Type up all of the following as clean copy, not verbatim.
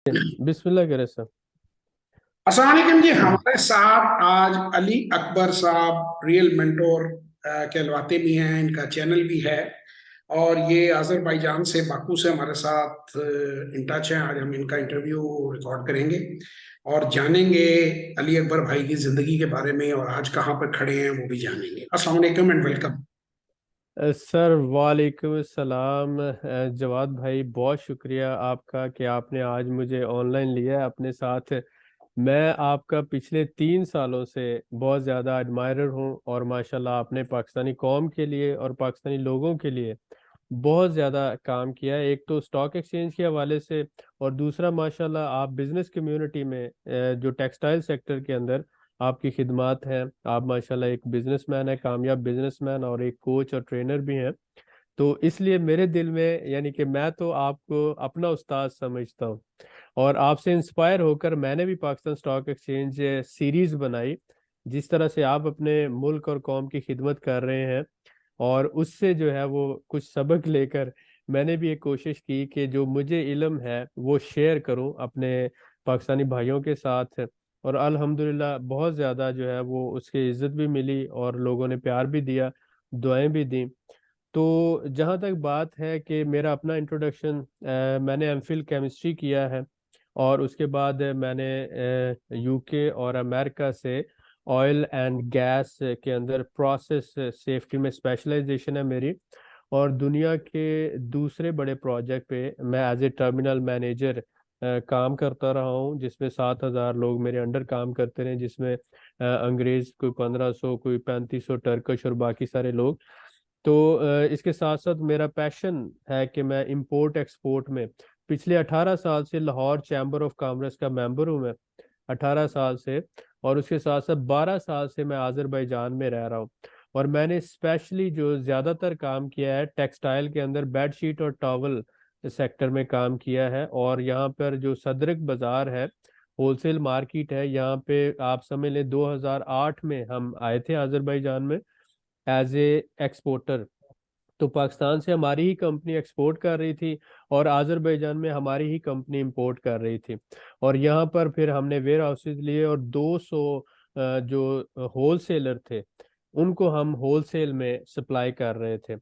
बिस्मिल्लाह करे सर। अस्सलाम वालेकुम जी। हमारे साथ आज अली अकबर साहब रियल मेंटोर कहलवाते भी हैं। इनका चैनल भी है और ये अजरबैजान से बाकू से हमारे साथ इन टच हैं। आज हम इनका इंटरव्यू रिकॉर्ड करेंगे और जानेंगे अली अकबर भाई की जिंदगी के बारे में और आज कहाँ पर खड़े हैं वो भी जानेंगे। अस्सलाम वालेकुम एंड वेलकम। सर वालेकुम सलाम। जवाद भाई, बहुत शुक्रिया आपका कि आपने आज मुझे ऑनलाइन लिया है अपने साथ। मैं आपका पिछले 3 सालों से बहुत ज़्यादा एडमायरर हूँ और माशाल्लाह आपने पाकिस्तानी कौम के लिए और पाकिस्तानी लोगों के लिए बहुत ज़्यादा काम किया है। एक तो स्टॉक एक्सचेंज के हवाले से, और दूसरा माशाल्लाह आप बिजनेस कम्युनिटी में जो टेक्सटाइल सेक्टर के अंदर आपकी खिदमत हैं। आप माशाल्लाह एक बिजनेसमैन है, कामयाब बिजनेसमैन, और एक कोच और ट्रेनर भी हैं। तो इसलिए मेरे दिल में यानी कि मैं तो आपको अपना उस्ताद समझता हूँ। और आपसे इंस्पायर होकर मैंने भी पाकिस्तान स्टॉक एक्सचेंज सीरीज बनाई। जिस तरह से आप अपने मुल्क और कौम की खिदमत कर रहे हैं, और उससे जो है वो कुछ सबक लेकर मैंने भी एक कोशिश की कि जो मुझे इल्म है वो शेयर करूं अपने पाकिस्तानी भाइयों के साथ। और अल्हम्दुलिल्लाह बहुत ज़्यादा जो है वो उसकी इज्जत भी मिली और लोगों ने प्यार भी दिया, दुआएं भी दी। तो जहाँ तक बात है कि मेरा अपना इंट्रोडक्शन, मैंने एमफिल केमिस्ट्री किया है। और उसके बाद मैंने यूके और अमेरिका से ऑयल एंड गैस के अंदर प्रोसेस सेफ्टी में स्पेशलाइजेशन है मेरी। और दुनिया के दूसरे बड़े प्रोजेक्ट पे मैं एज ए टर्मिनल मैनेजर काम करता रहा हूँ, जिसमें 7,000 लोग मेरे अंडर काम करते रहे, जिसमें अंग्रेज कोई 1,500, कोई 3,500, टर्कश और बाकी सारे लोग। तो इसके साथ साथ मेरा पैशन है कि मैं इंपोर्ट एक्सपोर्ट में पिछले 18 साल से लाहौर चैम्बर ऑफ कॉमर्स का मेंबर हूँ मैं, 18 साल से। और उसके साथ साथ 12 साल से मैं आज़रबाईजान में रह रहा हूँ। और मैंने स्पेशली जो ज़्यादातर काम किया है टेक्सटाइल के अंदर, बेडशीट और टॉवल सेक्टर में काम किया है। और यहाँ पर जो सदरक बाज़ार है, होलसेल मार्केट है, यहाँ पे आप समझ लें 2008 में हम आए थे आज़रबाईजान में एज ए एक्सपोर्टर। तो पाकिस्तान से हमारी ही कंपनी एक्सपोर्ट कर रही थी और आज़रबाईजान में हमारी ही कंपनी इंपोर्ट कर रही थी। और यहाँ पर फिर हमने वेयर हाउसेज लिए और 200 जो होलसेलर थे उनको हम होलसेल में सप्लाई कर रहे थे।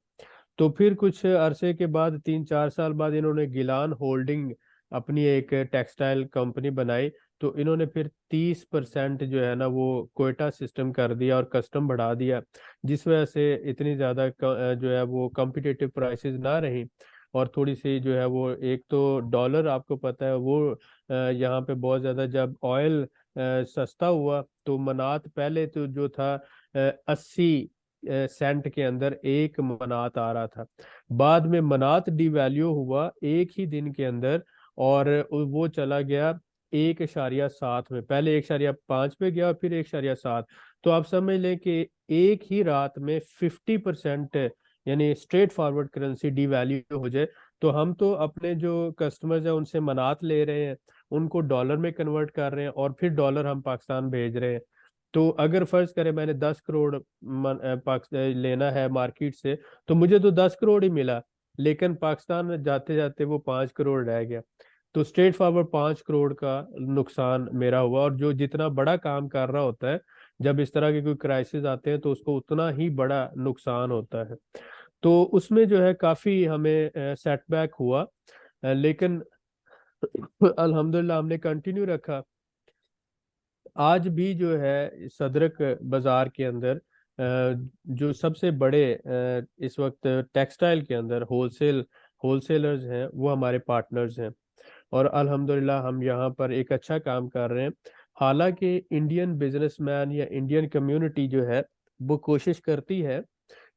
तो फिर कुछ अरसे के बाद, 3-4 साल बाद, इन्होंने गिलान होल्डिंग अपनी एक टेक्सटाइल कंपनी बनाई। तो इन्होंने फिर 30% जो है ना वो कोयटा सिस्टम कर दिया और कस्टम बढ़ा दिया, जिस वजह से इतनी ज़्यादा जो है वो कम्पिटिटिव प्राइसेस ना रही। और थोड़ी सी जो है वो, एक तो डॉलर आपको पता है वो यहाँ पे बहुत ज़्यादा, जब ऑयल सस्ता हुआ तो मनात पहले तो जो था 80 सेंट के अंदर एक मनात आ रहा था। बाद में मनात डिवैल्यू हुआ एक ही दिन के अंदर, और वो चला गया 1.7 में। पहले 1.5 पे गया और फिर 1.7। तो आप समझ लें कि एक ही रात में 50% यानी स्ट्रेट फॉरवर्ड करेंसी डिवैल्यू हो जाए। तो हम तो अपने जो कस्टमर्स हैं उनसे मनात ले रहे हैं, उनको डॉलर में कन्वर्ट कर रहे हैं और फिर डॉलर हम पाकिस्तान भेज रहे हैं। तो अगर फर्ज करें मैंने 10 करोड़ लेना है मार्केट से, तो मुझे तो 10 करोड़ ही मिला, लेकिन पाकिस्तान में जाते जाते वो 5 करोड़ रह गया। तो स्ट्रेट फॉरवर्ड 5 करोड़ का नुकसान मेरा हुआ। और जो जितना बड़ा काम कर रहा होता है, जब इस तरह के कोई क्राइसिस आते हैं तो उसको उतना ही बड़ा नुकसान होता है। तो उसमें जो है काफी हमें सेटबैक हुआ, लेकिन अल्हम्दुलिल्लाह हमने कंटिन्यू रखा। आज भी जो है सदरक बाजार के अंदर जो सबसे बड़े इस वक्त टेक्सटाइल के अंदर होलसेलर्स हैं वो हमारे पार्टनर्स हैं। और अल्हम्दुलिल्लाह हम यहाँ पर एक अच्छा काम कर रहे हैं। हालांकि इंडियन बिजनेसमैन या इंडियन कम्युनिटी जो है वो कोशिश करती है,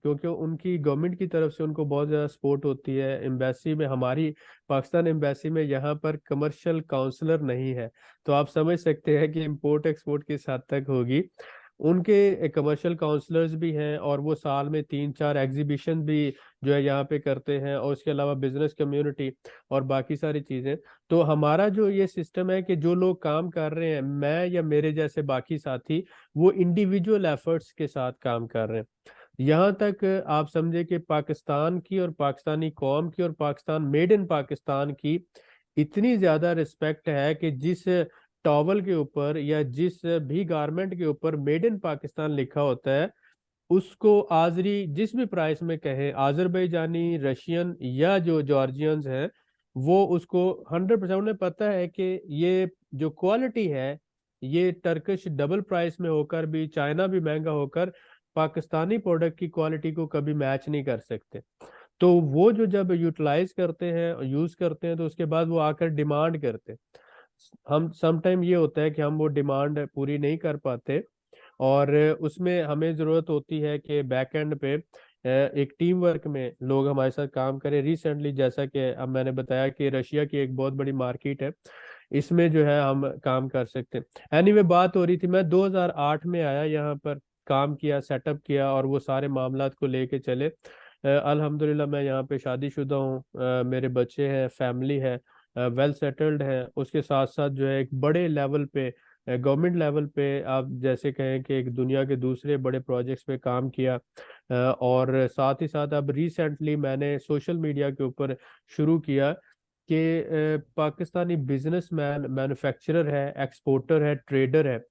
क्योंकि उनकी गवर्नमेंट की तरफ से उनको बहुत ज़्यादा सपोर्ट होती है। एम्बेसी में, हमारी पाकिस्तान एम्बेसी में यहाँ पर कमर्शियल काउंसलर नहीं है। तो आप समझ सकते हैं कि इंपोर्ट एक्सपोर्ट किस हद तक होगी। उनके कमर्शियल काउंसलर्स भी हैं और वो साल में 3-4 एग्जीबिशन भी जो है यहाँ पे करते हैं, और उसके अलावा बिजनेस कम्युनिटी और बाकी सारी चीज़ें। तो हमारा जो ये सिस्टम है कि जो लोग काम कर रहे हैं, मैं या मेरे जैसे बाकी साथी, वो इंडिविजुअल एफर्ट्स के साथ काम कर रहे हैं। यहाँ तक आप समझे कि पाकिस्तान की और पाकिस्तानी कौम की और पाकिस्तान मेड इन पाकिस्तान की इतनी ज्यादा रिस्पेक्ट है कि जिस टॉवल के ऊपर या जिस भी गारमेंट के ऊपर मेड इन पाकिस्तान लिखा होता है, उसको आजरी जिस भी प्राइस में कहें, आजरबैजानी, रशियन या जो जॉर्जियंस हैं, वो उसको 100% उन्हें पता है कि ये जो क्वालिटी है, ये टर्किश डबल प्राइस में होकर भी, चाइना भी महंगा होकर, पाकिस्तानी प्रोडक्ट की क्वालिटी को कभी मैच नहीं कर सकते। तो वो जो जब यूटिलाइज करते हैं, यूज करते हैं, तो उसके बाद वो आकर डिमांड करते हैं। हम समटाइम ये होता है कि हम वो डिमांड पूरी नहीं कर पाते, और उसमें हमें जरूरत होती है कि बैक एंड पे एक टीम वर्क में लोग हमारे साथ काम करें। रिसेंटली जैसा कि अब मैंने बताया कि रशिया की एक बहुत बड़ी मार्केट है, इसमें जो है हम काम कर सकते हैं। एनीवे, बात हो रही थी, मैं 2008 में आया यहाँ पर, काम किया, सेटअप किया, और वो सारे मामलात को लेके चले। अल्हम्दुलिल्लाह मैं यहाँ पे शादीशुदा हूँ, मेरे बच्चे हैं, फैमिली है, वेल सेटल्ड है। उसके साथ साथ जो है एक बड़े लेवल पे, गवर्नमेंट लेवल पे, आप जैसे कहें कि एक दुनिया के दूसरे बड़े प्रोजेक्ट्स पे काम किया। और साथ ही साथ अब रिसेंटली मैंने सोशल मीडिया के ऊपर शुरू किया कि पाकिस्तानी बिजनेसमैन, मैन्युफैक्चरर है, एक्सपोर्टर है, ट्रेडर है,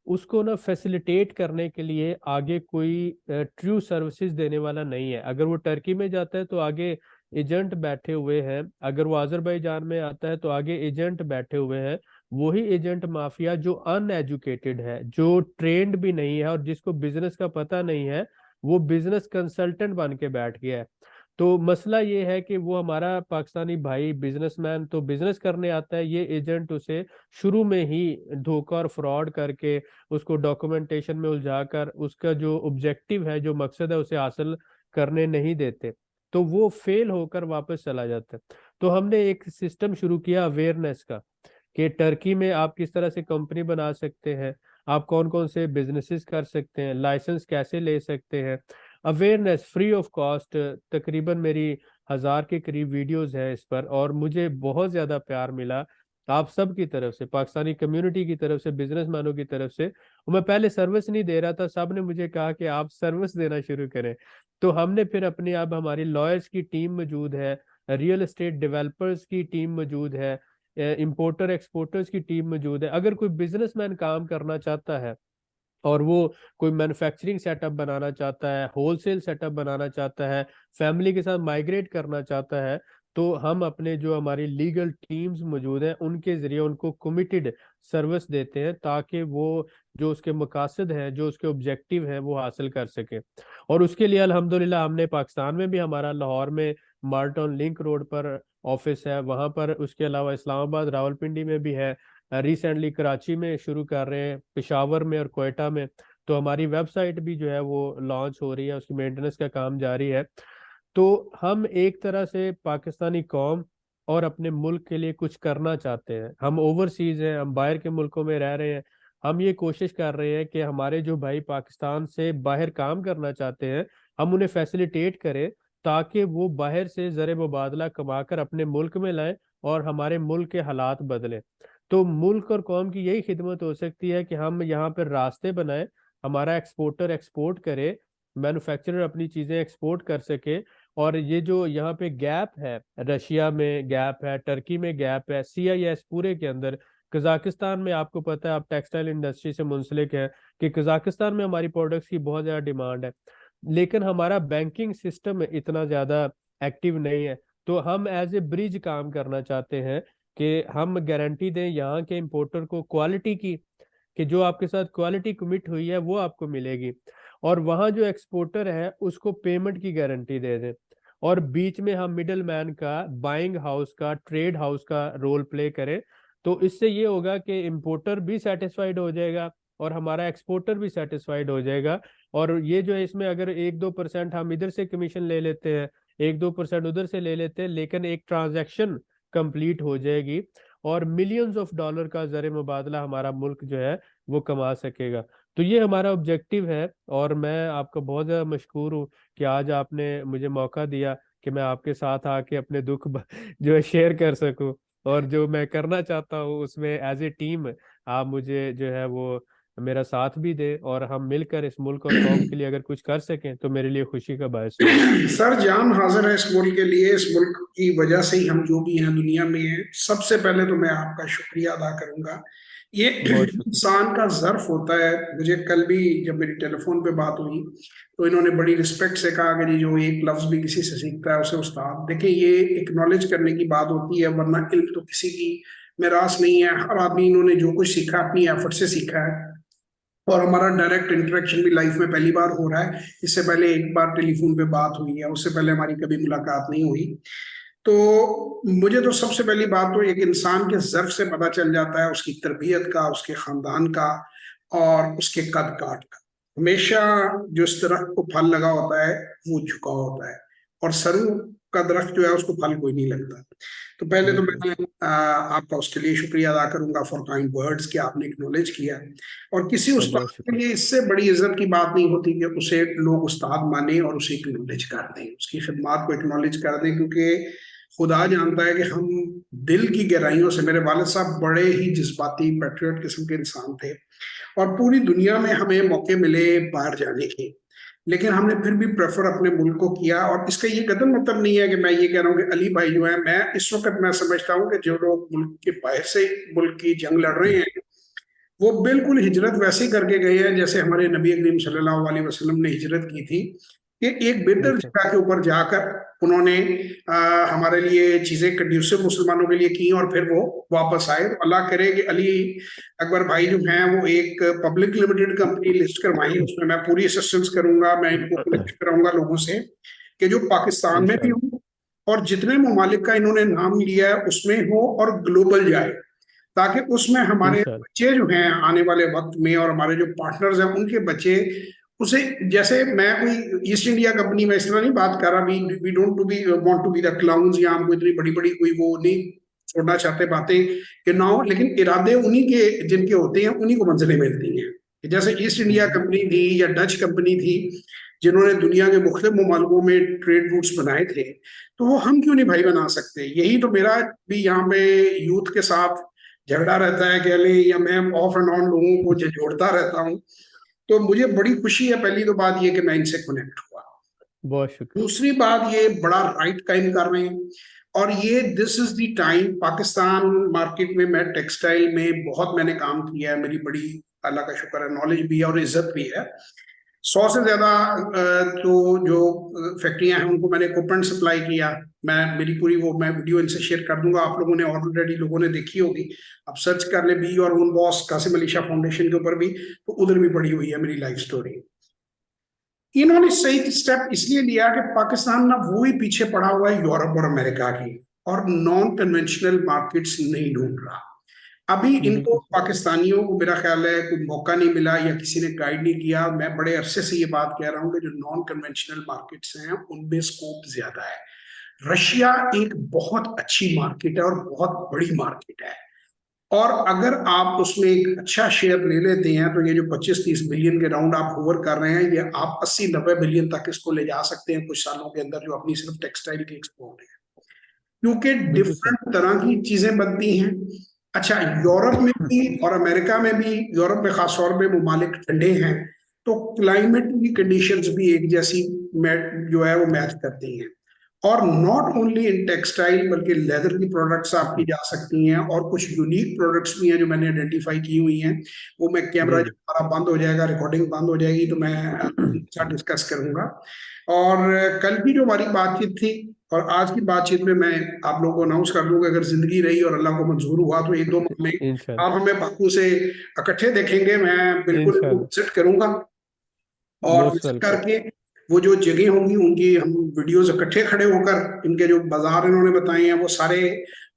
उसको ना फैसिलिटेट करने के लिए आगे कोई ट्रू सर्विसेज देने वाला नहीं है। अगर वो टर्की में जाता है तो आगे एजेंट बैठे हुए हैं, अगर वो अजरबैजान में आता है तो आगे एजेंट बैठे हुए हैं। वही एजेंट माफिया जो अनएजुकेटेड है, जो ट्रेंड भी नहीं है और जिसको बिजनेस का पता नहीं है, वो बिजनेस कंसल्टेंट बन के बैठ गया है। तो मसला ये है कि वो हमारा पाकिस्तानी भाई बिजनेसमैन तो बिजनेस करने आता है, ये एजेंट उसे शुरू में ही धोखा और फ्रॉड करके, उसको डॉक्यूमेंटेशन में उलझाकर, उसका जो ऑब्जेक्टिव है, जो मकसद है, उसे हासिल करने नहीं देते। तो वो फेल होकर वापस चला जाता है। तो हमने एक सिस्टम शुरू किया अवेयरनेस का, कि टर्की में आप किस तरह से कंपनी बना सकते हैं, आप कौन कौन से बिजनेसेस कर सकते हैं, लाइसेंस कैसे ले सकते हैं। अवेयरनेस फ्री ऑफ कॉस्ट, तकरीबन मेरी 1000 के करीब वीडियोस है इस पर, और मुझे बहुत ज़्यादा प्यार मिला आप सब की तरफ से, पाकिस्तानी कम्युनिटी की तरफ से, बिजनेसमैनों की तरफ से। और मैं पहले सर्विस नहीं दे रहा था, सब ने मुझे कहा कि आप सर्विस देना शुरू करें। तो हमने फिर अपनी, अब हमारी लॉयर्स की टीम मौजूद है, रियल एस्टेट डेवलपर्स की टीम मौजूद है, इंपोर्टर एक्सपोर्टर्स की टीम मौजूद है। अगर कोई बिजनेसमैन काम करना चाहता है और वो कोई मैन्युफैक्चरिंग सेटअप बनाना चाहता है, होलसेल सेटअप बनाना चाहता है, फैमिली के साथ माइग्रेट करना चाहता है, तो हम अपने जो हमारी लीगल टीम्स मौजूद हैं उनके जरिए उनको कमिटेड सर्विस देते हैं, ताकि वो जो उसके मकासद हैं, जो उसके ऑब्जेक्टिव हैं, वो हासिल कर सके। और उसके लिए अल्हम्दुलिल्लाह हमने पाकिस्तान में भी, हमारा लाहौर में माल्टन लिंक रोड पर ऑफिस है वहाँ पर, उसके अलावा इस्लामाबाद, रावलपिंडी में भी है, रिसेंटली कराची में शुरू कर रहे हैं, पेशावर में और कोयटा में। तो हमारी वेबसाइट भी जो है वो लॉन्च हो रही है, उसकी मेंटेनेंस का काम जारी है। तो हम एक तरह से पाकिस्तानी कौम और अपने मुल्क के लिए कुछ करना चाहते हैं। हम ओवरसीज हैं, हम बाहर के मुल्कों में रह रहे हैं, हम ये कोशिश कर रहे हैं कि हमारे जो भाई पाकिस्तान से बाहर काम करना चाहते हैं, हम उन्हें फैसिलिटेट करें, ताकि वो बाहर से ज़र मुबादला कमाकर अपने मुल्क में लाएं और हमारे मुल्क के हालात बदलें। तो मुल्क और कौम की यही खिदमत हो सकती है कि हम यहाँ पर रास्ते बनाएं, हमारा एक्सपोर्टर एक्सपोर्ट करे, मैन्युफैक्चरर अपनी चीज़ें एक्सपोर्ट कर सके। और ये जो यहाँ पे गैप है, रशिया में गैप है, टर्की में गैप है, CIS पूरे के अंदर, कजाकिस्तान में आपको पता है, आप टेक्सटाइल इंडस्ट्री से मुंसलिक है, कि कजाकिस्तान में हमारी प्रोडक्ट्स की बहुत ज़्यादा डिमांड है, लेकिन हमारा बैंकिंग सिस्टम इतना ज़्यादा एक्टिव नहीं है। तो हम एज ए ब्रिज काम करना चाहते हैं कि हम गारंटी दें यहाँ के इंपोर्टर को क्वालिटी की, कि जो आपके साथ क्वालिटी कमिट हुई है वो आपको मिलेगी, और वहाँ जो एक्सपोर्टर है उसको पेमेंट की गारंटी दे दें। और बीच में हम मिडल मैन का, बाइंग हाउस का, ट्रेड हाउस का रोल प्ले करें। तो इससे ये होगा कि इंपोर्टर भी सेटिस्फाइड हो जाएगा और हमारा एक्सपोर्टर भी सेटिस्फाइड हो जाएगा। और ये जो है, इसमें अगर 1-2% हम इधर से कमीशन ले लेते हैं, 1-2% उधर से ले लेते हैं, लेकिन एक ट्रांजैक्शन कंप्लीट हो जाएगी और मिलियंस ऑफ डॉलर का ज़र मुबादला हमारा मुल्क जो है वो कमा सकेगा। तो ये हमारा ऑब्जेक्टिव है, और मैं आपका बहुत ज़्यादा मशकूर हूँ कि आज आपने मुझे मौका दिया कि मैं आपके साथ आके अपने दुख जो है शेयर कर सकूं, और जो मैं करना चाहता हूँ उसमें एज ए टीम आप मुझे जो है वो मेरा साथ भी दे और हम मिलकर इस मुल्क और कौम के लिए अगर कुछ कर सकें तो मेरे लिए खुशी का बायस होगा। सर जान हाजिर है इस मुल्क के लिए, इस मुल्क की वजह से ही हम जो भी हैं दुनिया में हैं। सबसे पहले तो मैं आपका शुक्रिया अदा करूंगा। ये बहुत शुक्रिया। इंसान का ज़र्फ होता है। मुझे कल भी जब मेरी टेलीफोन पे बात हुई तो इन्होंने बड़ी रिस्पेक्ट से कहा कि जी जो एक लफ्ज भी किसी से सीखता है उसे उस्ताद। देखिए ये एक्नॉलेज करने की बात होती है, वरना इल्म तो किसी की मेरास नहीं है। हर आदमी इन्होंने जो कुछ सीखा अपनी एफर्ट से सीखा है, और हमारा डायरेक्ट इंटरेक्शन भी लाइफ में पहली बार हो रहा है। इससे पहले एक बार टेलीफोन पे बात हुई है, उससे पहले हमारी कभी मुलाकात नहीं हुई। तो मुझे तो सबसे पहली बात तो एक इंसान के ज़र्फ से पता चल जाता है, उसकी तरबियत का, उसके खानदान का और उसके कद काठ का। हमेशा जो इस दरख्त को फल लगा होता है वो झुका होता है, और सरू का दरख्त जो है उसको फल कोई नहीं लगता। तो पहले तो बिल्कुल। मैं आपका उसके लिए शुक्रिया अदा करूंगा फॉर काइंड वर्ड्स कि आपने एक्नॉलेज किया। और किसी बहुत उस्ताद के शुक्रिया। लिए इससे बड़ी इज्जत की बात नहीं होती कि उसे लोग उस्ताद माने और उसे एक्नॉलेज कर दें, उसकी खिदमात को एक्नॉलेज कर दें। क्योंकि खुदा जानता है कि हम दिल की गहराइयों से, मेरे वालिद साहब बड़े ही जज्बाती पैट्रियट किस्म के इंसान थे, और पूरी दुनिया में हमें मौके मिले बाहर जाने के, लेकिन हमने फिर भी प्रेफर अपने मुल्क को किया। और इसका ये कदम मतलब नहीं है कि मैं ये कह रहा हूँ कि अली भाई जो है, मैं इस वक्त मैं समझता हूँ कि जो लोग मुल्क के बाहर से मुल्क की जंग लड़ रहे हैं वो बिल्कुल हिजरत वैसे ही करके गए हैं जैसे हमारे नबी करीम सल्लल्लाहु अलैहि वसल्लम ने हिजरत की थी, कि एक बेहतर अच्छा। जगह के ऊपर जाकर उन्होंने हमारे लिए चीजें कंड्यूसिव मुसलमानों के लिए की और फिर वो वापस आए। तो अल्लाह करे कि अली अकबर भाई जो हैं वो एक पब्लिक लिमिटेड कंपनी लिस्ट करवाएं, उसमें मैं पूरी असिस्टेंस करूंगा। मैं इनको कनेक्ट कराऊंगा लोगों से कि जो पाकिस्तान में भी इंशाल्लाह। हो और जितने ममालिक का इन्होंने नाम लिया है उसमें हो, और ग्लोबल जाए, ताकि उसमें हमारे इंशाल्लाह। बच्चे जो हैं आने वाले वक्त में, और हमारे जो पार्टनर्स हैं उनके बच्चे उसे, जैसे मैं कोई ईस्ट इंडिया कंपनी में इस तरह नहीं बात कर रहा, we don't to be want to be the clowns, या हमको इतनी बड़ी बड़ी कोई वो नहीं छोड़ना चाहते बातें कि ना हो, लेकिन इरादे उन्हीं के जिनके होते हैं उन्हीं को मंजिलें मिलती हैं। जैसे ईस्ट इंडिया कंपनी थी या डच कंपनी थी जिन्होंने दुनिया के मुख्तलिफ ममालिकों में ट्रेड रूट्स बनाए थे, तो वो हम क्यों नहीं भाई बना सकते। यही तो मेरा भी यहाँ पे यूथ के साथ झगड़ा रहता है कि अली या मैं ऑफ एंड ऑन लोगों को जोड़ता रहता हूँ। तो मुझे बड़ी खुशी है, पहली तो बात ये कि मैं इनसे कनेक्ट हुआ। बहुत शुक्रिया। दूसरी बात, ये बड़ा राइट कायम कर रहे हैं, और ये this is the time. Pakistan market में मैं टेक्सटाइल में बहुत मैंने काम किया है, मेरी बड़ी अल्लाह का शुक्र है नॉलेज भी है और इज्जत भी है। 100 से ज्यादा तो जो फैक्ट्रियां हैं उनको मैंने इक्विपमेंट सप्लाई किया। मैं मेरी पूरी वो मैं वीडियो इनसे शेयर कर दूंगा, आप लोगों ने ऑलरेडी लोगों ने देखी होगी। आप सर्च कर ले बी और उन बॉस कासिम अली शाह फाउंडेशन के ऊपर भी, तो उधर भी पड़ी हुई है मेरी लाइफ स्टोरी। इन्होंने सही स्टेप इसलिए लिया कि पाकिस्तान ना वो ही पीछे पड़ा हुआ है यूरोप और अमेरिका की, और नॉन कन्वेंशनल मार्केट्स नहीं ढूंढ रहा। अभी इनको बिल्कुल सही। पाकिस्तानियों को मेरा ख्याल है कोई मौका नहीं मिला या किसी ने गाइड नहीं किया। मैं बड़े अरसे से ये बात कह रहा हूँ कि जो नॉन कन्वेंशनल मार्केट्स हैं उनमें स्कोप ज्यादा है। रशिया एक बहुत अच्छी मार्केट है और बहुत बड़ी मार्केट है, और अगर आप उसमें एक अच्छा शेयर ले लेते हैं तो ये जो 25-30 बिलियन के राउंड आप होवर कर रहे हैं, ये आप 80-90 बिलियन तक इसको ले जा सकते हैं कुछ सालों के अंदर, जो अपनी सिर्फ टेक्सटाइल की एक्सपोर्ट है। क्योंकि बिल्कुल सही। डिफरेंट तरह की चीजें बनती हैं। अच्छा, यूरोप में भी और अमेरिका में भी, यूरोप में खास तौर पे ममालिक ठंडे हैं, तो क्लाइमेट की कंडीशंस भी एक जैसी जो है वो मैच करती हैं। और नॉट ओनली इन टेक्सटाइल बल्कि लेदर की प्रोडक्ट्स आपकी जा सकती हैं, और कुछ यूनिक प्रोडक्ट्स भी हैं जो मैंने आइडेंटिफाई की हुई हैं। वो मैं कैमरा जी जब जी। हमारा बंद हो जाएगा, रिकॉर्डिंग बंद हो जाएगी, तो मैं उनके साथ डिस्कस करूंगा। और कल की जो हमारी बातचीत थी और आज की बातचीत में मैं आप लोगों को अनाउंस कर दूंगा, अगर जिंदगी रही और अल्लाह को मंजूर हुआ तो एक दो माह में इंशाल्लाह। आप हमें बाकू से इकट्ठे देखेंगे। मैं बिल्कुल इनको इंशाल्लाह। विजिट करूंगा, और मोस्ट विजिट वेलकम। करके वो जो जगह होंगी उनकी हम वीडियोस इकट्ठे खड़े होकर, इनके जो बाजार इन्होंने बताए हैं वो सारे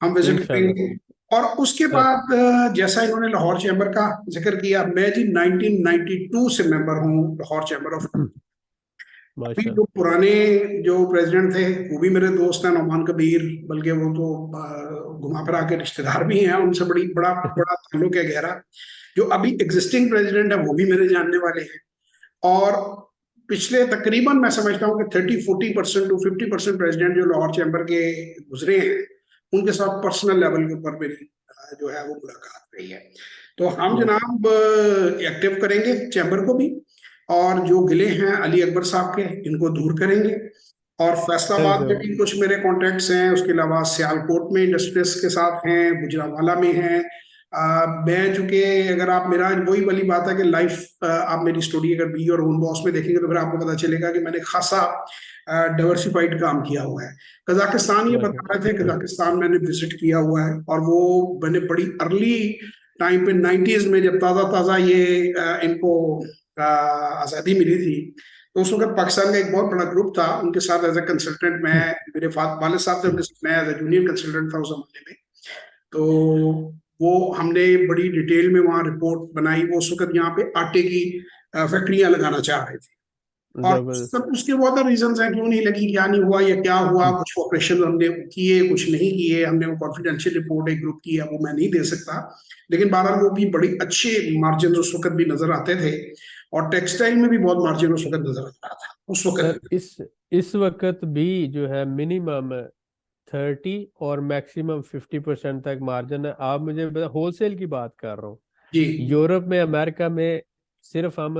हम विजिट इंशाल्लाह। करेंगे। और उसके सब। बाद जैसा इन्होंने लाहौर चैम्बर का जिक्र किया, मैं जी 1992 से मेंबर हूँ लाहौर चैम्बर ऑफ। अभी जो माशाल्लाह। पुराने जो प्रेसिडेंट थे वो भी मेरे दोस्त हैं, नौमान कबीर, बल्कि वो तो घुमा फिरा के रिश्तेदार भी हैं, उनसे बड़ी बड़ा बड़ा ताल्लुक है गहरा। जो अभी एग्जिस्टिंग प्रेसिडेंट है वो भी मेरे जानने वाले हैं। और पिछले तकरीबन मैं समझता हूँ कि 30-40% टू 50% प्रेसिडेंट जो लाहौर चैम्बर के गुजरे हैं, उनके साथ पर्सनल लेवल के ऊपर मेरी जो है वो मुलाकात रही है। तो हम माशा जनाब एक्टिव करेंगे चैम्बर को भी, और जो गिले हैं अली अकबर साहब के इनको दूर करेंगे। और फैसलाबाद में भी कुछ मेरे कॉन्टेक्ट्स हैं, उसके अलावा सियालकोट में इंडस्ट्रीज के साथ हैं, गुजरांवाला में हैं। मैं चूंकि, अगर आप मेरा वही वाली बात है कि लाइफ, आप मेरी स्टोरी अगर बी और ओन बॉस में देखेंगे तो फिर आपको पता चलेगा कि मैंने खासा डाइवर्सिफाइड काम किया हुआ है। कजाकिस्तान, ये माशा बता रहे थे, कजाकिस्तान मैंने विजिट किया हुआ है, और वो मैंने बड़ी अर्ली टाइम पे 90s में जब ताज़ा ताज़ा ये इनको आज़ादी मिली थी, तो उस वक्त पाकिस्तान का एक बहुत बड़ा ग्रुप था, उनके साथ एज ए कंसल्टेंट मैं, मेरे वाले साहब थे उनके साथ, मैं एज ए जूनियर कंसल्टेंट था उस जमाने में। तो वो हमने बड़ी डिटेल में वहाँ रिपोर्ट बनाई। वो उस वक्त यहाँ पे आटे की फैक्ट्रियां लगाना चाह रहे थे, और जबरदस्त। सब उसके बहुत रीजन हैं, क्यों नहीं लगी, क्या नहीं हुआ, या क्या हुआ, कुछ ऑपरेशन हमने किए, कुछ नहीं किए, हमने वो कॉन्फिडेंशियल रिपोर्ट एक ग्रुप की है, वो मैं नहीं दे सकता। लेकिन बहरहाल वो भी बड़ी अच्छे मार्जिन उस वक्त भी नजर आते थे, और टेक्सटाइल में भी बहुत मार्जिन उस वक्त नजर आ रहा था उस सर वक्त। इस वक्त भी जो है मिनिमम 30 और मैक्सिमम 50% तक मार्जिन है। आप मुझे होलसेल की बात कर रहा हूँ। जी यूरोप में, अमेरिका में सिर्फ हम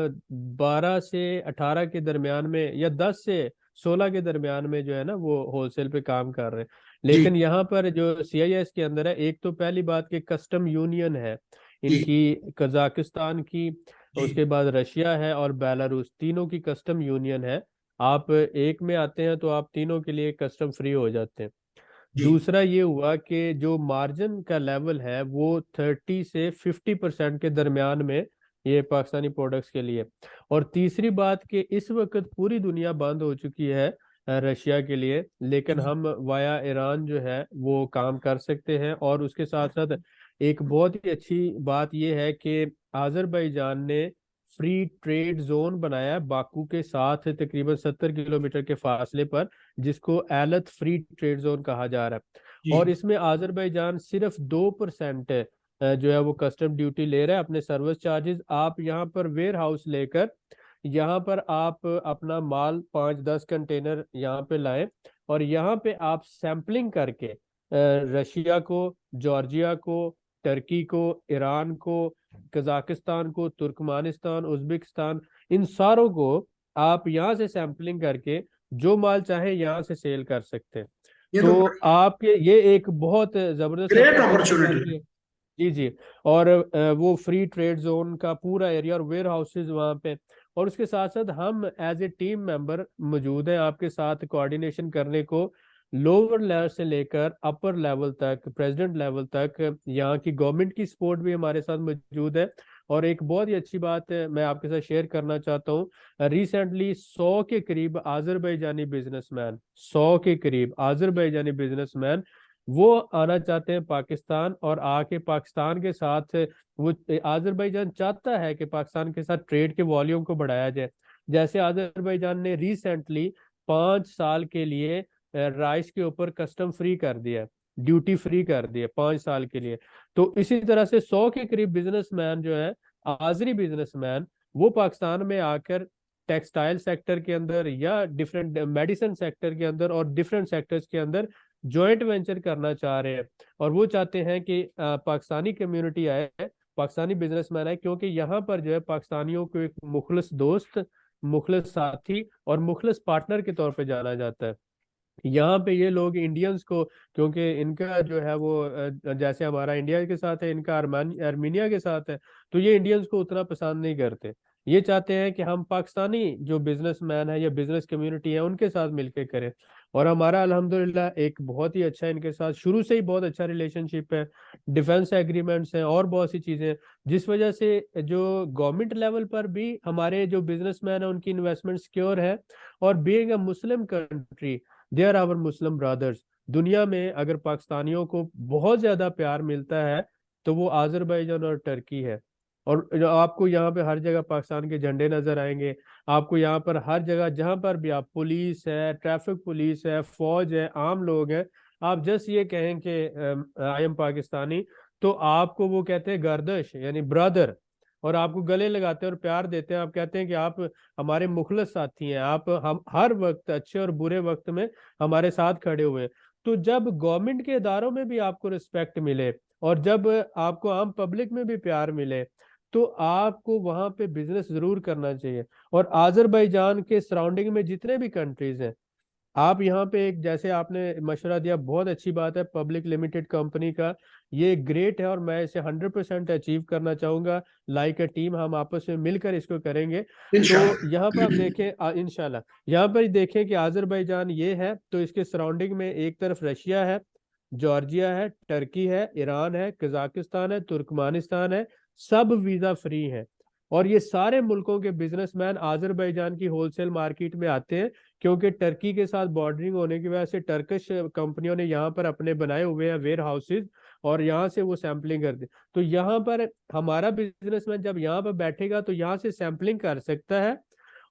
12 से 18 के दरमियान में, या 10 से 16 के दरमियान में जो है ना वो होलसेल पे काम कर रहे हैं। जी लेकिन यहाँ पर जो सीआईएस के अंदर है, एक तो पहली बात कि कस्टम यूनियन है जी इनकी, कजाकिस्तान की, जी उसके बाद रशिया है और बेलारूस, तीनों की कस्टम यूनियन है। आप एक में आते हैं तो आप तीनों के लिए कस्टम फ्री हो जाते हैं। जी दूसरा ये हुआ कि जो मार्जिन का लेवल है वो 30 से 50% के दरमियान में ये पाकिस्तानी प्रोडक्ट्स के लिए। और तीसरी बात कि इस वक्त पूरी दुनिया बंद हो चुकी है रशिया के लिए, लेकिन हम वाया ईरान जो है वो काम कर सकते हैं। और उसके साथ साथ एक बहुत ही अच्छी बात यह है कि आज़रबाईजान ने फ्री ट्रेड जोन बनाया है बाकू के साथ, तकरीबन 70 किलोमीटर के फासले पर, जिसको एलत फ्री ट्रेड जोन कहा जा रहा है। जी और इसमें आज़रबाईजान सिर्फ 2% जो है वो कस्टम ड्यूटी ले रहा है अपने सर्विस चार्जेस। आप यहाँ पर वेयर हाउस लेकर यहाँ पर आप अपना माल 5-10 कंटेनर यहाँ पे लाएं, और यहाँ पे आप सैंपलिंग करके रशिया को, जॉर्जिया को, टर्की को, ईरान को, कजाकिस्तान को, तुर्कमानिस्तान, उज्बेकिस्तान, इन सारों को आप यहाँ से सैंपलिंग करके जो माल चाहे यहाँ से सेल कर सकते हैं। ये तो तो आपके ये एक बहुत जबरदस्त ग्रेट अपॉर्चुनिटी है अपॉर्चुनिटी। कि जी जी। और वो फ्री ट्रेड जोन का पूरा एरिया और वेयर हाउसेज वहाँ पे। और उसके साथ साथ हम एज ए टीम मेंबर मौजूद हैं आपके साथ कोऑर्डिनेशन करने को, लोअर लेवल से लेकर अपर लेवल तक, प्रेसिडेंट लेवल तक। यहाँ की गवर्नमेंट की सपोर्ट भी हमारे साथ मौजूद है। और एक बहुत ही अच्छी बात मैं आपके साथ शेयर करना चाहता हूँ, रिसेंटली 100 के करीब आज़रबाईजानी बिजनेसमैन, 100 के करीब आज़रबाईजानी बिजनेसमैन वो आना चाहते हैं पाकिस्तान, और आके पाकिस्तान के साथ वो, आज़रबाईजान चाहता है कि पाकिस्तान के साथ ट्रेड के वॉल्यूम को बढ़ाया जाए। जैसे आज़रबाईजान ने रिसेंटली 5 साल के लिए राइस के ऊपर कस्टम फ्री कर दिया, ड्यूटी फ्री कर दिया 5 साल के लिए। तो इसी तरह से 100 के करीब बिजनेसमैन जो है, आजरी बिजनेसमैन, वो पाकिस्तान में आकर टेक्सटाइल सेक्टर के अंदर या डिफरेंट मेडिसिन सेक्टर के अंदर और डिफरेंट सेक्टर्स के अंदर जॉइंट वेंचर करना चाह रहे हैं। और वो चाहते हैं कि पाकिस्तानी कम्युनिटी आए, पाकिस्तानी बिजनेसमैन आए, क्योंकि यहाँ पर जो है पाकिस्तानियों को एक मुखलिस दोस्त, मुखलिस साथी और मुखलिस पार्टनर के तौर पे जाना जाता है। यहाँ पे ये लोग इंडियंस को, क्योंकि इनका जो है वो जैसे हमारा इंडिया के साथ है, इनका आर्मीनिया के साथ है, तो ये इंडियंस को उतना पसंद नहीं करते। ये चाहते हैं कि हम पाकिस्तानी जो बिजनेसमैन है या बिजनेस कम्युनिटी है उनके साथ मिलकर करें। और हमारा अल्हम्दुलिल्लाह एक बहुत ही अच्छा, इनके साथ शुरू से ही बहुत अच्छा रिलेशनशिप है। डिफेंस एग्रीमेंट्स हैं और बहुत सी चीजें हैं, जिस वजह से जो गवर्नमेंट लेवल पर भी हमारे जो बिजनेसमैन है उनकी इन्वेस्टमेंट सिक्योर है। और being a Muslim country, they are our Muslim brothers. दुनिया में अगर पाकिस्तानियों को बहुत ज्यादा प्यार मिलता है तो वो आज़रबाईजान और टर्की है। और जो आपको यहाँ पे हर जगह पाकिस्तान के झंडे नजर आएंगे। आपको यहाँ पर हर जगह जहां पर भी आप, पुलिस है, ट्रैफिक पुलिस है, फौज है, आम लोग हैं, आप जस्ट ये कहें कि आई एम पाकिस्तानी, तो आपको वो कहते हैं गर्दश, यानी ब्रदर। और आपको गले लगाते हैं और प्यार देते हैं। आप कहते हैं कि आप हमारे मुखलिस साथी हैं, आप हम हर वक्त, अच्छे और बुरे वक्त में हमारे साथ खड़े हुए हैं। तो जब गवर्नमेंट के इदारों में भी आपको रिस्पेक्ट मिले, और जब आपको आम पब्लिक में भी प्यार मिले तो आपको वहां पे बिजनेस जरूर करना चाहिए। और आजरबाईजान के सराउंडिंग में जितने भी कंट्रीज हैं, आप यहाँ पे एक, जैसे आपने मशवरा दिया, बहुत अच्छी बात है पब्लिक लिमिटेड कंपनी का, ये ग्रेट है और मैं इसे 100% अचीव करना चाहूंगा। लाइक अ टीम हम आपस में मिलकर इसको करेंगे। तो यहाँ पर आप इंशाल्लाह। देखें इंशाल्लाह, यहाँ पर देखें कि आजरबाईजान ये है तो इसके सराउंडिंग में एक तरफ रशिया है, जॉर्जिया है, टर्की है, ईरान है, कजाकिस्तान है, तुर्कमानिस्तान है, सब वीजा फ्री है। और ये सारे मुल्कों के बिजनेसमैन आजरबाईजान की होलसेल मार्केट में आते हैं, क्योंकि टर्की के साथ बॉर्डरिंग होने की वजह से टर्किश कंपनियों ने यहाँ पर अपने बनाए हुए हैं वेयर हाउसेज, और यहाँ से वो सैंपलिंग करते। तो यहाँ पर हमारा बिजनेसमैन जब यहाँ पर बैठेगा तो यहाँ से सैंपलिंग कर सकता है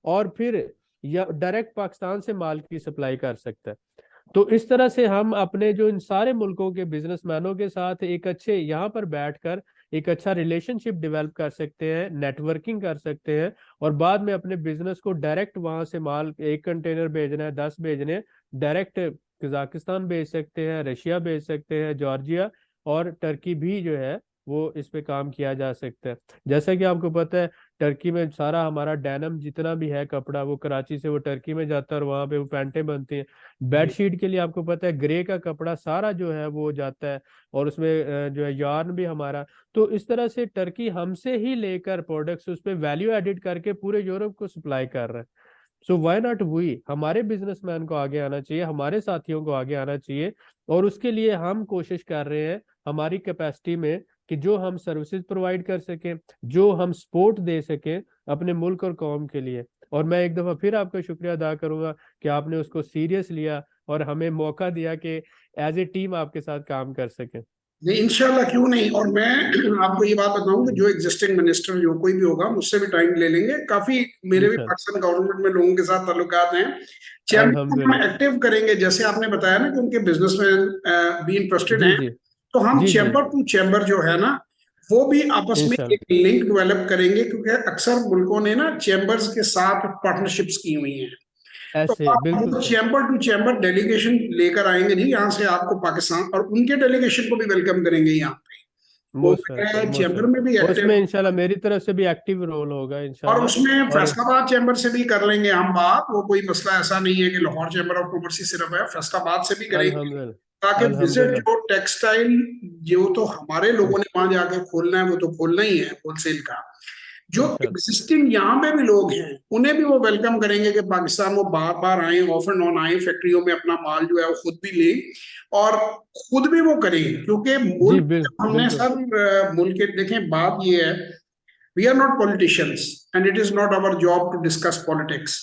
और फिर या डायरेक्ट पाकिस्तान से माल की सप्लाई कर सकता है। तो इस तरह से हम अपने जो इन सारे मुल्कों के बिजनेसमैनों के साथ एक अच्छे यहाँ पर बैठकर एक अच्छा रिलेशनशिप डेवलप कर सकते हैं, नेटवर्किंग कर सकते हैं, और बाद में अपने बिजनेस को डायरेक्ट वहां से माल, एक कंटेनर भेजना है, 10 भेजने हैं, डायरेक्ट कजाकिस्तान भेज सकते हैं, रशिया भेज सकते हैं, जॉर्जिया और टर्की भी जो है वो इस पे काम किया जा सकता है। जैसा कि आपको पता है टर्की में सारा हमारा डेनम जितना भी है कपड़ा, वो कराची से वो टर्की में जाता है और वहां पे वो पैंटें बनती हैं। जी बेडशीट के लिए आपको पता है ग्रे का कपड़ा सारा जो है वो जाता है, और उसमें जो है यार्न भी हमारा। तो इस तरह से टर्की हमसे ही लेकर प्रोडक्ट्स उस पर वैल्यू एडिट करके पूरे यूरोप को सप्लाई कर रहा है। सो व्हाई नॉट वी, हमारे बिजनेसमैन को आगे आना चाहिए, हमारे साथियों को आगे आना चाहिए। और उसके लिए हम कोशिश कर रहे हैं हमारी कैपेसिटी में कि जो हम सर्विसेज प्रोवाइड कर सकें, जो हम सपोर्ट दे सकें अपने मुल्क और कौम के लिए। और मैं एक दफा फिर आपका शुक्रिया अदा करूंगा कि आपने उसको सीरियस लिया और हमें मौका दिया कि एज ए टीम आपके साथ काम कर सके। नहीं, इंशाल्लाह क्यों नहीं। और मैं आपको ये बात बताऊं कि जो एग्जिस्टिंग मिनिस्टर जो कोई भी होगा मुझसे भी टाइम ले लेंगे। काफी मेरे भी इंशाल्लाह। पाकिस्तान गवर्नमेंट में लोगों के साथ ताल्लुकात हैं। चैम्बर को हम अल्हम्दुलिल्लाह। एक्टिव करेंगे, जैसे आपने बताया ना कि उनके बिजनेसमैन भी इंटरेस्टेड जी हैं। जी। तो हम जी जी। चैम्बर टू चैम्बर जो है ना, वो भी आपस में इंशाल्लाह। एक लिंक डेवलप करेंगे, क्योंकि अक्सर मुल्कों ने ना चैम्बर्स के साथ पार्टनरशिप्स की हुई हैं। तो ऐसे आप बिल्कुल वो सही। चैम्बर टू चैम्बर डेलीगेशन लेकर आएंगे जी यहाँ से, आपको पाकिस्तान और उनके डेलीगेशन को भी वेलकम करेंगे यहाँ पे। वो मोस्ट वेलकम, मोस्ट चैम्बर में भी वेलकम, एक्टिव। उसमें इंशाल्लाह मेरी तरफ से भी एक्टिव रोल होगा और इंशाल्लाह। उसमें और फैसलाबाद चैम्बर से भी कर लेंगे हम बात। वो कोई मसला ऐसा नहीं है कि लाहौर चैम्बर ऑफ कॉमर्स ही सिर्फ है, फैसलाबाद से भी करेंगे। अल्हम्दुलिल्लाह। ताकि विजिट अल्हम्दुलिल्लाह। जो टेक्सटाइल, जो तो हमारे लोगों ने वहां जाके खोलना है वो तो खोलना ही है होलसेल का। जो इंशाल्लाह। एग्जिस्टिंग यहाँ पे भी लोग हैं उन्हें भी वो वेलकम करेंगे कि पाकिस्तान वो बार बार आए, ऑफ एंड ऑन आए, फैक्ट्रियों में अपना माल जो है वो खुद भी ले और खुद भी वो करें। क्योंकि जी मुल्क हमने बिल्कुल। सर, मुल्क के देखें, बात ये है, we are not politicians and it is not our job to discuss politics,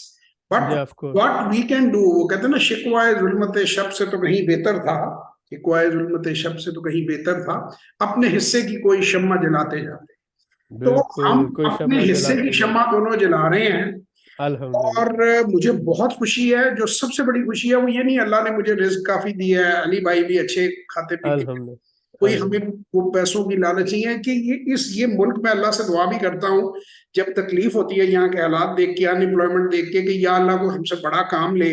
but जी of course. What we can do. वो कहते हैं ना, शिकवाए जुल्मत शब से तो कहीं बेहतर था, शिकवाए जुल्मत शब से तो कहीं बेहतर था अपने हिस्से की कोई शम्मा जलाते जाते। तो हम बिल्कुल, कोई अपने शम्मा हिस्से की जलाते जाए। शम्मा दोनों जला रहे हैं। अल्हम्दुलिल्लाह। और मुझे बहुत खुशी है, जो सबसे बड़ी खुशी है वो ये नहीं, अल्लाह ने मुझे रिज्क काफी दिया है, अली भाई भी अच्छे खाते पीते हैं, अल्हम्दुलिल्लाह। कोई हमें अल्हम्दुलिल्लाह। वो पैसों की लालच नहीं है कि ये मुल्क में अल्लाह से दुआ भी करता हूँ जब तकलीफ होती है यहाँ के हालात देख के, अनएम्प्लॉयमेंट देख के, कि या अल्लाह को हमसे बड़ा काम ले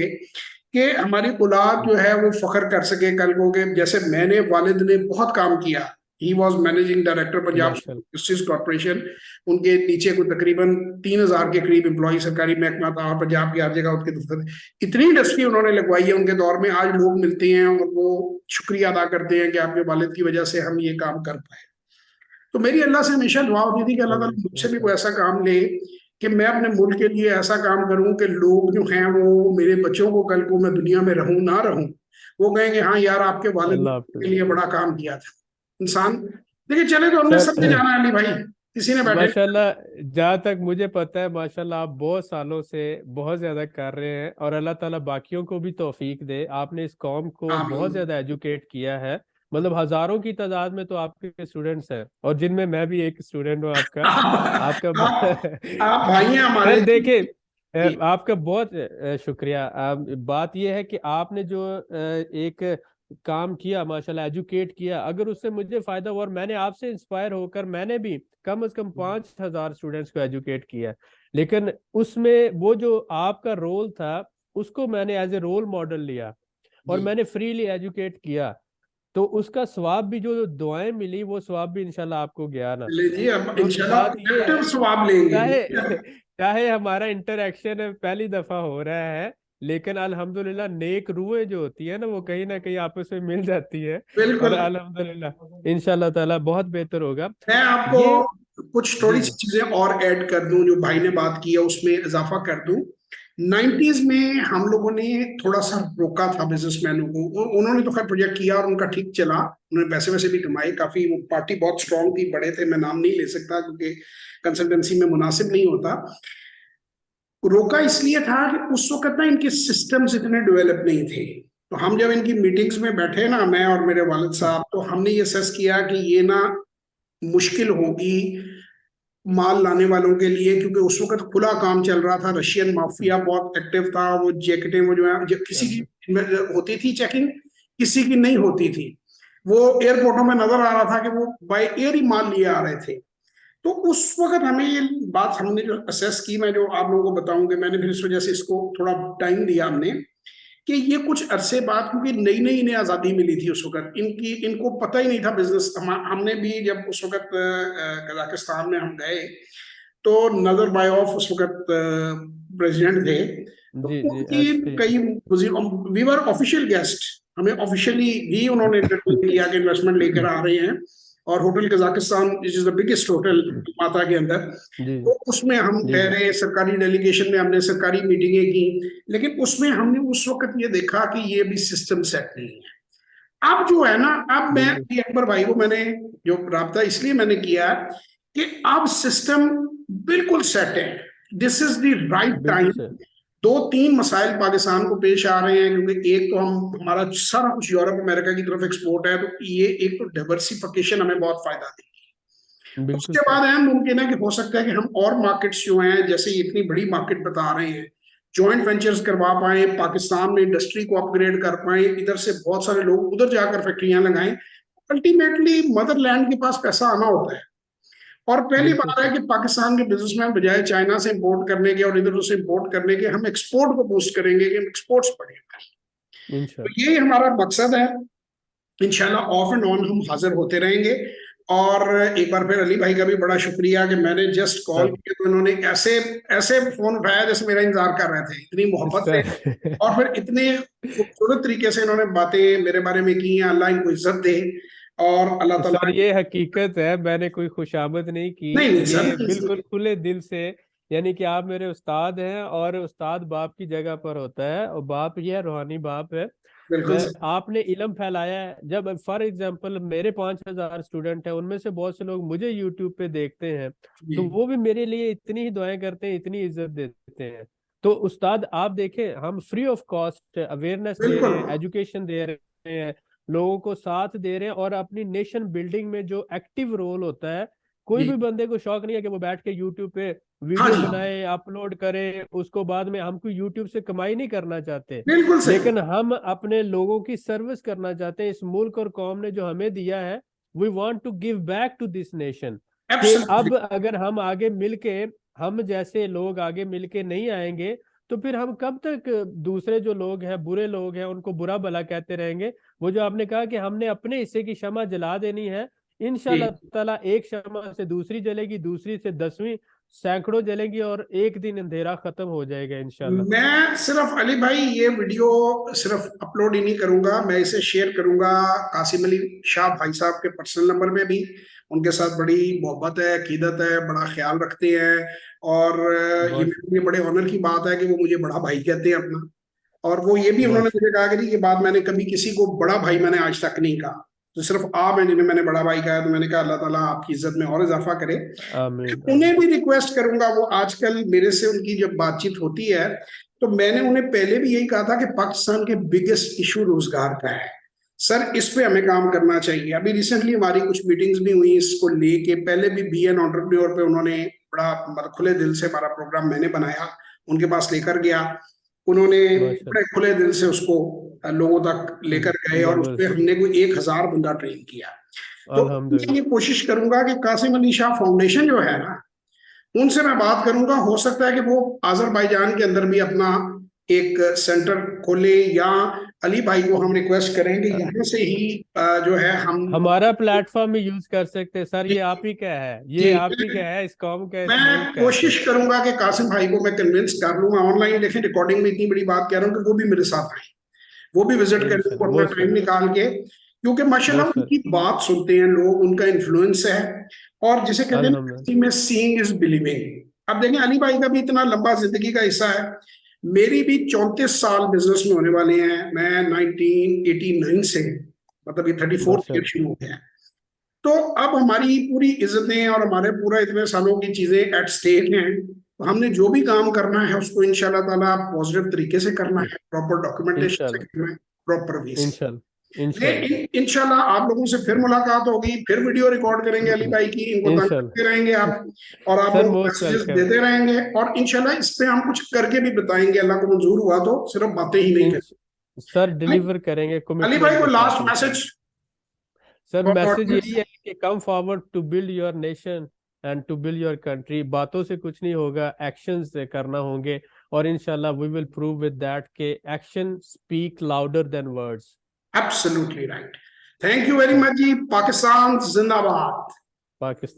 कि हमारी औलाद जो है वो फख्र कर सके कल को कि जैसे मैंने, वालिद ने बहुत काम किया। He was managing director Punjab माशाल्लाह। Justice corporation. उनके नीचे को तकरीबन 3,000 के करीब एम्प्लॉय सरकारी महकमा था, और पंजाब की हर जगह उनके दफ्तर थे। इतनी इंडस्ट्री उन्होंने लगवाई है उनके दौर में। आज लोग मिलते हैं और वो शुक्रिया अदा करते हैं कि आपके वालिद की वजह से हम ये काम कर पाए। तो मेरी अल्लाह से हमेशा दुआ होती थी कि अल्लाह ताला मुझसे भी कोई माशाल्लाह। ऐसा काम ले कि मैं अपने मुल्क के लिए ऐसा काम करूं कि लोग जो हैं वो, मेरे बच्चों को कल को मैं दुनिया में रहूं ना रहूं, वो कहेंगे हाँ यार आपके वालिद ने अल्लाह के हाफिज। लिए बड़ा काम किया था। इंसान, देखिए चले तो हमने सबने सर जाना है अली भाई, किसी ने बैठे नहीं। माशाल्लाह, जहाँ तक मुझे पता है माशाल्लाह आप बहुत सालों से बहुत ज्यादा कर रहे हैं, और अल्लाह ताला बाकियों को भी तौफीक दे। आपने इस कौम को बहुत आमीन। ज्यादा एजुकेट किया है, मतलब हजारों की तादाद में तो आपके स्टूडेंट्स हैं, और जिनमें मैं भी एक स्टूडेंट हूँ आपका। आपका आप भाई हैं हमारे। खैर देखिए, जी आपका बहुत शुक्रिया। बात यह है कि आपने जो एक काम किया माशाल्लाह, एजुकेट किया, अगर उससे मुझे फायदा हुआ और मैंने आपसे इंस्पायर होकर मैंने भी कम से कम 5,000 स्टूडेंट्स को एजुकेट किया, लेकिन उसमें वो जो आपका रोल था उसको मैंने एज ए रोल मॉडल लिया और जी मैंने फ्रीली एजुकेट किया। तो उसका स्वाब भी, जो दुआएं मिली वो स्वाब भी इंशाल्लाह आपको गया ना। ले जी, अब तो इंशाल्लाह बात ये कलेक्टिव है, स्वाब लेंगे। चाहे चाहे हमारा इंटरेक्शन पहली दफा हो रहा है, लेकिन अल्हम्दुलिल्लाह नेक रूहें जो होती है ना कहीं आपस में मिल जाती है। और बिल्कुल। अल्हम्दुलिल्लाह इंशाल्लाह ताला बहुत बेहतर होगा। मैं ये आपको कुछ जी थोड़ी सी जी चीजें और ऐड कर दूं, जो भाई ने बात की है उसमें इजाफा कर दूं। 90s में हम लोगों ने थोड़ा सा रोका था बिजनेसमैनों को। उन्होंने तो खैर प्रोजेक्ट किया और उनका ठीक चला, उन्होंने पैसे वैसे भी कमाए काफी, वो पार्टी बहुत स्ट्रांग थी, बड़े थे, मैं नाम नहीं ले सकता क्योंकि कंसल्टेंसी में मुनासिब नहीं होता। रोका इसलिए था कि उस वक्त ना इनके सिस्टम्स इतने डेवलप नहीं थे। तो हम जब इनकी मीटिंग्स में बैठे ना, मैं और मेरे वालिद साहब, तो हमने ये सेस किया कि ये ना मुश्किल होगी माल लाने वालों के लिए, क्योंकि उस वक्त खुला काम चल रहा था, रशियन माफिया बहुत एक्टिव था। वो जैकेटें, वो जो है, किसी की होती थी चेकिंग, किसी की नहीं होती थी। वो एयरपोर्टों में नजर आ रहा था कि वो बाय एयर ही माल लिए आ रहे थे। तो उस वक्त हमें ये बात, हमने जो असेस की, मैं जो आप लोगों को बताऊंगी, मैंने फिर इस वजह से इसको थोड़ा टाइम दिया हमने, कि ये कुछ अरसे बाद, क्योंकि नई नई इन्हें आज़ादी मिली थी उस वक्त, इनको पता ही नहीं था बिजनेस। हमने भी जब उस वक्त कजाकिस्तान में हम गए, तो नजरबायव उस वक्त प्रेसिडेंट थे। तो जी जी उनकी ऐसे कई, वी वर ऑफिशियल गेस्ट, हमें ऑफिशियली भी उन्होंने इंटरव्यू किया कि इन्वेस्टमेंट लेकर आ रहे हैं। और hotel Kazakhstan is the biggest hotel माता के अंदर, जी तो उसमें हम जी जी ठहरे, सरकारी डेलीगेशन में हमने सरकारी मीटिंगें की। लेकिन उसमें हमने उस वक्त ये देखा कि ये भी सिस्टम सेट नहीं है। अब जो है ना, अब मैं बिल्कुल अली अकबर भाई को मैंने जो राब्ता इसलिए मैंने किया कि अब सिस्टम बिल्कुल सेट है। दिस इज द राइट बिल्कुल टाइम। सर। दो तीन मसाइल पाकिस्तान को पेश आ रहे हैं, क्योंकि एक तो हम, हमारा सारा कुछ यूरोप अमेरिका की तरफ एक्सपोर्ट है, तो ये एक तो डाइवर्सिफिकेशन हमें बहुत फायदा देगी। बिल्कुल उसके सर। बाद है, मुमकिन है कि हो सकता है कि हम और मार्केट्स जो हैं, जैसे ये इतनी बड़ी मार्केट बता रहे हैं, जॉइंट वेंचर्स करवा पाए, पाकिस्तान में इंडस्ट्री को अपग्रेड कर पाए, इधर से बहुत सारे लोग उधर जाकर फैक्ट्रियां लगाएं। अल्टीमेटली मदरलैंड के पास पैसा आना होता है। और पहली बिल्कुल बात है सर। कि पाकिस्तान के बिजनेसमैन बजाय चाइना से इंपोर्ट करने के और इधर उसे इंपोर्ट करने के, हम एक्सपोर्ट को बूस्ट करेंगे कि हम एक्सपोर्ट्स बढ़ेंगे। तो इंशाल्लाह। ये हमारा मकसद है। इंशाल्लाह ऑफ एंड ऑन हम हाजिर होते रहेंगे। और एक बार फिर अली भाई का भी बड़ा शुक्रिया कि मैंने जस्ट कॉल सर किया तो इन्होंने ऐसे ऐसे फोन उठाया जैसे मेरा इंतजार कर रहे थे, इतनी मोहब्बत से। सर और फिर इतने खूबसूरत तरीके से इन्होंने बातें मेरे बारे में की हैं। अल्लाह इनको इज्जत दे, और अल्लाह ताला। सर ये हकीकत है, मैंने कोई खुशामद नहीं की। नहीं नहीं सर, ये नहीं बिल्कुल सर। खुले दिल से, यानी कि आप मेरे उस्ताद हैं, और उस्ताद बाप की जगह पर होता है, और बाप ये है, रूहानी बाप है। बिल्कुल मैं, सर। आपने इल्म फैलाया है। जब फॉर एग्जांपल मेरे 5,000 स्टूडेंट हैं, उनमें से बहुत से लोग मुझे यूट्यूब पे देखते हैं, जी। तो वो भी मेरे लिए इतनी ही दुआएं करते हैं, इतनी इज्जत देते हैं। तो उस्ताद आप देखें, हम फ्री ऑफ कॉस्ट अवेयरनेस दे रहे बिल्कुल। हैं, एजुकेशन दे रहे हैं, लोगों को साथ दे रहे हैं, और अपनी नेशन बिल्डिंग में जो एक्टिव रोल होता है, कोई जी। भी बंदे को शौक नहीं है कि वो बैठ के यूट्यूब पे हाँ वीडियो जी। बनाए, अपलोड करे, उसको बाद में, हमको यूट्यूब से कमाई नहीं करना चाहते, बिल्कुल सही। लेकिन हम अपने लोगों की सर्विस करना चाहते हैं। इस मुल्क और कौम ने जो हमें दिया है, we want to give back to this nation. कि एब्सोल्युटली। अब अगर हम आगे मिलके, हम जैसे लोग आगे मिलके नहीं आएंगे, तो फिर हम कब तक दूसरे जो लोग हैं, बुरे लोग हैं, उनको बुरा भला कहते रहेंगे। वो जो आपने कहा कि हमने अपने हिस्से की शमा जला देनी है, इंशाल्लाह जी। ताला एक शमा से दूसरी जलेगी, दूसरी से 10वीं, सैकड़ों जलेंगी, और एक दिन अंधेरा खत्म हो जाएगा इंशाल्लाह। मैं सिर्फ अली भाई ये वीडियो सिर्फ अपलोड ही नहीं करूंगा, मैं इसे शेयर करूंगा कासिम अली शाह भाई साहब के पर्सनल नंबर में भी। उनके साथ बड़ी मोहब्बत है, अकीदत है, बड़ा ख्याल रखते हैं। और ये बहुत मेरे लिए बड़े ऑनर की बात है कि वो मुझे बड़ा भाई कहते हैं अपना। और वो ये भी उन्होंने बहुत मुझे कहा कि जी, ये बात मैंने कभी किसी को बड़ा भाई मैंने आज तक नहीं कहा, तो सिर्फ आप हैं जिन्हें मैंने बड़ा भाई कहा है। तो मैंने कहा अल्लाह ताला आपकी इज्जत में और इजाफा करे। आमीन उन्हें आमीन। भी रिक्वेस्ट करूंगा, वो आजकल मेरे से उनकी जब बातचीत होती है, तो मैंने उन्हें पहले भी यही कहा था कि पाकिस्तान के बिगेस्ट इशू रोजगार का है सर, इस पे हमें काम करना चाहिए। अभी रिसेंटली हमारी कुछ मीटिंग्स भी हुई इसको लेके, पहले भी बी एन एंटरप्रेन्योर पे उन्होंने बड़ा, मतलब खुले दिल से हमारा प्रोग्राम मैंने बनाया, उनके पास लेकर गया। उन्होंने माशा। बड़े खुले दिल से उसको लोगों तक लेकर गए, और उसपे जबरदस्त। हमने कोई 1,000 बंदा ट्रेन किया। तो मैं अल्हम्दुलिल्लाह। ये कोशिश करूंगा कि कासिम अली शाह फाउंडेशन जो है ना, उनसे मैं बात करूंगा। हो सकता है कि वो अजरबैजान के अंदर भी अपना एक सेंटर खोले, या अली भाई को हम रिक्वेस्ट करेंगे यहाँ से ही जो है हम हमारा प्लेटफॉर्म ही यूज कर सकते हैं सर। जी ये आप ही का है, ये जी, आप ही का है, इस कौम का, इस मैं मुल्क का है कोशिश सर। करूंगा कि कासिम भाई को मैं कन्विंस कर लूँ। मैं ऑनलाइन देखें रिकॉर्डिंग में इतनी बड़ी बात कह रहा हूँ कि वो भी मेरे साथ आए, वो भी विजिट करें, इंशाल्लाह, उनको अपना मोस्ट टाइम निकाल के, क्योंकि माशाल्लाह मोस्ट उनकी बात सुनते हैं लोग, उनका इन्फ्लुएंस है। और जिसे कहते हैं ना, अल्हम्दुलिल्लाह। किसी में सीइंग इज बिलीविंग। अब देखें अली भाई का भी इतना लंबा जिंदगी का हिस्सा है, मेरी भी 34 साल बिजनेस में होने वाले हैं। मैं 1989 से, मतलब ये 34th ईयर माशाल्लाह। शुरू हो गया है। तो अब हमारी पूरी इज्जतें और हमारे पूरा इतने सालों की चीजें एट स्टेक हैं। तो हमने जो भी काम करना है उसको इंशाल्लाह ताला पॉजिटिव तरीके से करना है, प्रॉपर डॉक्यूमेंटेशन से इंशाल्लाह, करना है, प्रॉपर वे से। इंशाल्लाह, इंशाल्लाह, इंशाल्लाह आप लोगों से फिर मुलाकात होगी, फिर वीडियो रिकॉर्ड करेंगे अली भाई की, इनको तंग करते इंशाल्लाह। रहेंगे आप, और आप सर लोगों को मोस्ट मैसेजेस वेलकम। देते रहेंगे। और इंशाल्लाह इस पे हम कुछ करके भी बताएंगे, अल्लाह को मंजूर हुआ तो, सिर्फ बातें ही नहीं इन करेंगे। सर अली डिलीवर करेंगे अली भाई कमिटमेंट को के साथ लास्ट इंशाल्लाह। Message sir for message audience. यही है कि come forward to build your nation and to build your country. बातों से कुछ नहीं होगा, एक्शन से करना होंगे। और इंशाल्लाह we will prove with that के action speak louder than words. Absolutely right. Thank you very much ji. Pakistan जिंदाबाद। पाकिस्तान